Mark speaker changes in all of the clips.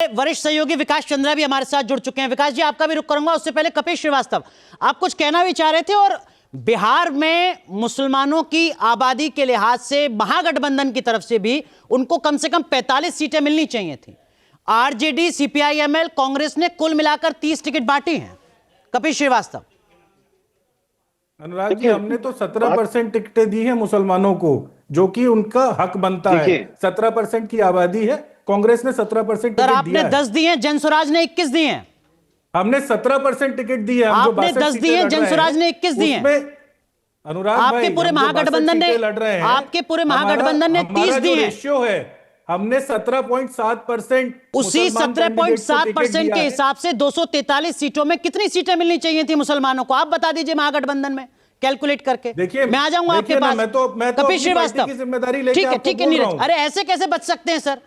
Speaker 1: वरिष्ठ सहयोगी विकास चंद्रा भी हमारे साथ जुड़ चुके हैं। विकास जी, आपका भी रुख करूंगा, उससे पहले कपिल श्रीवास्तव, आप कुछ कहना भी चाह रहे थे। और बिहार में मुसलमानों की आबादी के लिहाज से महागठबंधन की तरफ से भी उनको कम से कम 45 सीटें मिलनी चाहिए थी। आरजेडी, सीपीआईएमएल, कांग्रेस ने कुल मिलाकर 30 टिकट बांटी हैं। कपिल श्रीवास्तव।
Speaker 2: अनुराग जी, हमने तो 17% टिकटें दी हैं मुसलमानों को, जो कि उनका हक बनता है। 17% की आबादी है, कांग्रेस ने 17% टिकट
Speaker 1: आपने
Speaker 2: दिया है।
Speaker 1: 10 दिए हैं, जनसुराज ने 21 दिए हैं।
Speaker 2: हमने 17% टिकट दिए हैं।
Speaker 1: आपने 10 दिए हैं, जनसुराज ने 21 दिए हैं।
Speaker 2: अनुराग
Speaker 1: आपके
Speaker 2: भाई,
Speaker 1: पूरे महागठबंधन ने
Speaker 2: लड़ रहे हैं,
Speaker 1: आपके पूरे महागठबंधन ने 30 दिए हैं।
Speaker 2: रेशियो है, हमने 17.7%,
Speaker 1: उसी 17.7% के हिसाब से 243 सीटों में कितनी सीटें मिलनी चाहिए थी मुसलमानों को, आप बता दीजिए महागठबंधन में कैलकुलेट करके।
Speaker 2: देखिए,
Speaker 1: मैं आ जाऊंगा आपके पास।
Speaker 2: मैं तो
Speaker 1: कपिल श्रीवास्तव
Speaker 2: की जिम्मेदारी लेके
Speaker 1: ठीक है नीरज, अरे ऐसे कैसे बच सकते हैं सर?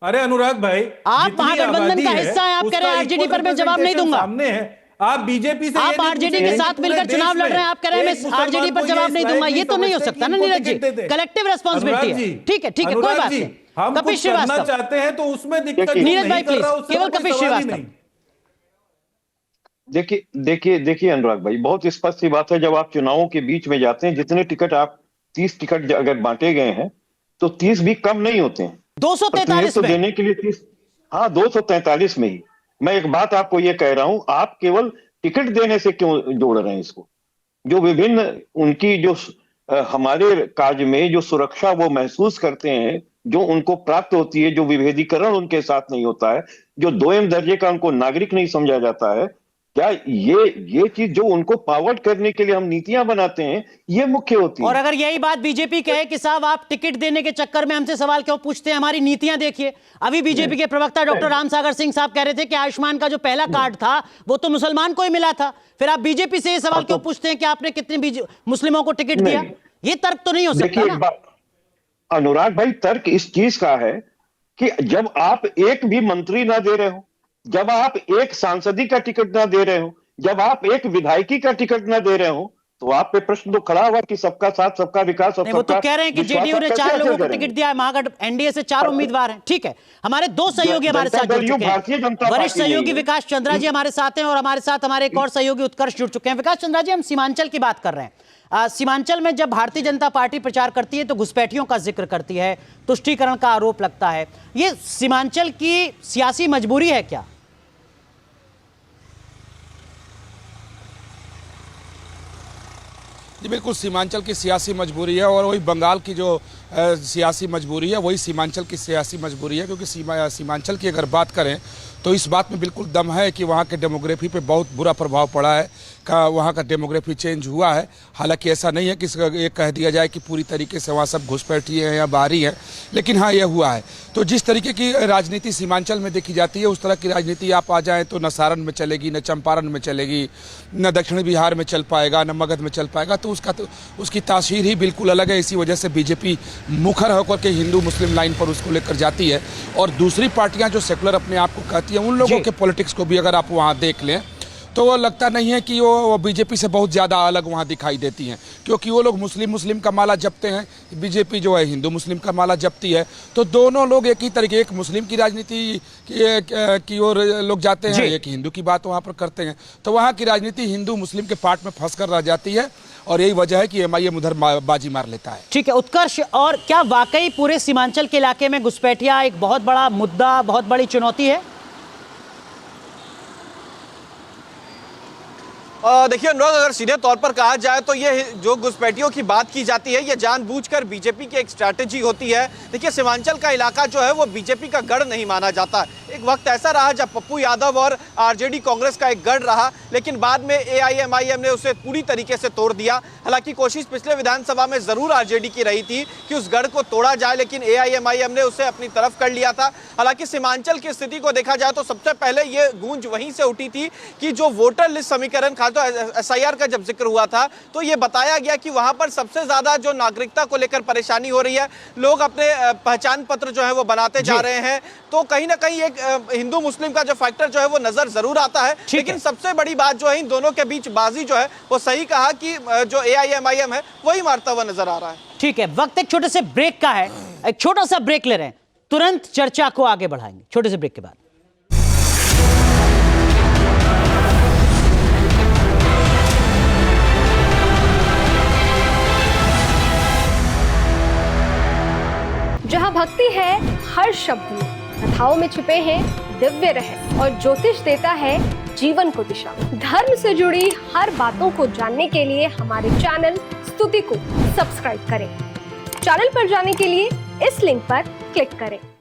Speaker 2: अरे अनुराग भाई,
Speaker 1: आप महागठबंधन का हिस्सा हैं, आप कह रहे हैं आरजेडी पर मैं जवाब नहीं दूंगा।
Speaker 2: सामने है, आप बीजेपी से,
Speaker 1: आप आरजेडी के साथ मिलकर चुनाव लड़ रहे हैं, आप कह रहे हैं मैं आरजेडी पर जवाब नहीं दूंगा। ये तो नहीं हो सकता ना नीरज जी, कलेक्टिव रेस्पॉन्सिबिलिटी है। ठीक है कोई बात नहीं।
Speaker 2: हम
Speaker 1: कपिल श्रीवास्तव
Speaker 2: चाहते हैं तो उसमें दिक्कत
Speaker 1: नीरज भाई प्लीज, केवल कपिल श्रीवास्तव।
Speaker 3: देखिए अनुराग भाई, बहुत स्पष्ट सी बात है। जब आप चुनावों के बीच में जाते हैं, जितने टिकट आप 30 टिकट अगर बांटे गए हैं तो 30 भी कम नहीं होते हैं।
Speaker 1: 243 में
Speaker 3: देने के लिए 30, हाँ 243 में ही। मैं एक बात आपको ये कह रहा हूं, आप केवल टिकट देने से क्यों जोड़ रहे हैं इसको? जो विभिन्न उनकी जो हमारे कार्य में जो सुरक्षा वो महसूस करते हैं, जो उनको प्राप्त होती है, जो विभेदीकरण उनके साथ नहीं होता है, जो दोयम दर्जे का उनको नागरिक नहीं समझा जाता है, क्या ये चीज जो उनको पावर्ड करने के लिए हम नीतियां बनाते हैं, ये मुख्य होती है।
Speaker 1: और अगर यही बात बीजेपी कहे कि साहब आप टिकट देने के चक्कर में हमसे सवाल क्यों पूछते हैं, हमारी नीतियां देखिए। अभी बीजेपी के प्रवक्ता डॉक्टर रामसागर सिंह साहब कह रहे थे कि आयुष्मान का जो पहला कार्ड था वो तो मुसलमान को ही मिला था, फिर आप बीजेपी से ये सवाल क्यों पूछते हैं कि आपने कितने मुस्लिमों को टिकट दिया? ये तर्क तो नहीं हो सकता ना।
Speaker 3: अनुराग भाई, तर्क इस चीज का है कि जब आप एक भी मंत्री ना दे रहे हो, जब आप एक सांसदी का टिकट ना दे रहे हो, जब आप एक विधायकी का टिकट ना दे रहे हो, तो आप पे प्रश्न तो खड़ा हुआ कि सबका साथ, सबका विकास।
Speaker 1: वो तो कह रहे हैं कि जेडीयू ने 4 लोगों को टिकट दिया है, महागठ एनडीए से 4 उम्मीदवार हैं। ठीक है, हमारे 2 सहयोगी हमारे साथ जुड़ चुके हैं। वरिष्ठ सहयोगी विकास चंद्रा जी हमारे साथ हैं और हमारे साथ हमारे एक और सहयोगी उत्कर्ष जुड़ चुके हैं। विकास चंद्रा जी, हम सीमांचल की बात कर रहे हैं। सीमांचल में जब भारतीय जनता पार्टी प्रचार करती है तो घुसपैठियों का जिक्र करती है, तुष्टीकरण का आरोप लगता है। ये सीमांचल की सियासी मजबूरी है क्या?
Speaker 4: जी बिल्कुल, सीमांचल की सियासी मजबूरी है और वही बंगाल की जो सियासी मजबूरी है वही सीमांचल की सियासी मजबूरी है। क्योंकि सीमांचल की अगर बात करें तो इस बात में बिल्कुल दम है कि वहाँ के डेमोग्राफी पे बहुत बुरा प्रभाव पड़ा है, वहाँ का डेमोग्राफी चेंज हुआ है। हालांकि ऐसा नहीं है कि ये कह दिया जाए कि पूरी तरीके से वहाँ सब घुसपैठी हैं या बाहरी हैं, लेकिन हाँ यह हुआ है। तो जिस तरीके की राजनीति सीमांचल में देखी जाती है, उस तरह की राजनीति आप आ जाएँ तो न सारण में चलेगी, न चंपारण में चलेगी, न दक्षिण बिहार में चल पाएगा, न मगध में चल पाएगा। तो उसकी तासीर ही बिल्कुल अलग है। इसी वजह से बीजेपी मुखर होकर के हिंदू मुस्लिम लाइन पर उसको लेकर जाती है। और दूसरी पार्टियां जो सेकुलर अपने आप को कहती हैं, उन लोगों के पॉलिटिक्स को भी अगर आप वहां देख लें तो वो लगता नहीं है कि वो बीजेपी से बहुत ज़्यादा अलग वहाँ दिखाई देती हैं। क्योंकि वो लोग मुस्लिम का माला जपते हैं, बीजेपी जो है हिंदू मुस्लिम का माला जपती है। तो दोनों लोग एक ही तरीके, एक मुस्लिम की राजनीति की ओर लोग जाते हैं, एक हिंदू की बात वहाँ पर करते हैं। तो वहाँ की राजनीति हिंदू मुस्लिम के पार्ट में फंस कर रह जाती है और यही वजह है कि एमआईएम उधर बाजी मार लेता है।
Speaker 1: ठीक है उत्कर्ष, और क्या वाकई पूरे सीमांचल के इलाके में घुसपैठिया एक बहुत बड़ा मुद्दा, बहुत बड़ी चुनौती है?
Speaker 5: देखिए अनुराग, अगर सीधे तौर पर कहा जाए तो ये जो घुसपैठियों की बात की जाती है, ये जानबूझकर बीजेपी की एक स्ट्रैटेजी होती है। देखिए सीमांचल का इलाका जो है वो बीजेपी का गढ़ नहीं माना जाता। एक वक्त ऐसा रहा जब पप्पू यादव और आरजेडी कांग्रेस का एक गढ़ रहा, लेकिन बाद में एआईएमआईएम ने उसे पूरी तरीके से तोड़ दिया। हालांकि कोशिश पिछले विधानसभा में जरूर आरजेडी की रही थी कि उस गढ़ को तोड़ा जाए, लेकिन एआईएमआईएम ने उसे अपनी तरफ कर लिया था। हालांकि सीमांचल की स्थिति को देखा जाए तो सबसे पहले ये गूंज वहीं से उठी थी कि जो वोटर लिस्ट समीकरण था, तो एसआईआर का जब जिक्र हुआ था तो ये बताया गया कि वहां पर सबसे ज्यादा जो नागरिकता को लेकर परेशानी हो रही है, लोग अपने पहचान पत्र जो है वो बनाते जा रहे हैं। तो कहीं ना कहीं एक हिंदू मुस्लिम का जो फैक्टर जो है वो नजर जरूर आता है। लेकिन सबसे बड़ी बात जो है इन दोनों के बीच बाजी जो है वो सही कहा कि जो एआईएमआईएम है वही मारता हुआ नजर आ रहा है।
Speaker 1: ठीक है, वक्त एक छोटे से ब्रेक का है, एक छोटा सा ब्रेक ले रहे हैं, तुरंत चर्चा को आगे बढ़ाएंगे छोटे से ब्रेक के बाद।
Speaker 6: भक्ति है हर शब्द में, कथाओं में छुपे हैं दिव्य रहस्य और ज्योतिष देता है जीवन को दिशा। धर्म से जुड़ी हर बातों को जानने के लिए हमारे चैनल स्तुति को सब्सक्राइब करें। चैनल पर जाने के लिए इस लिंक पर क्लिक करें।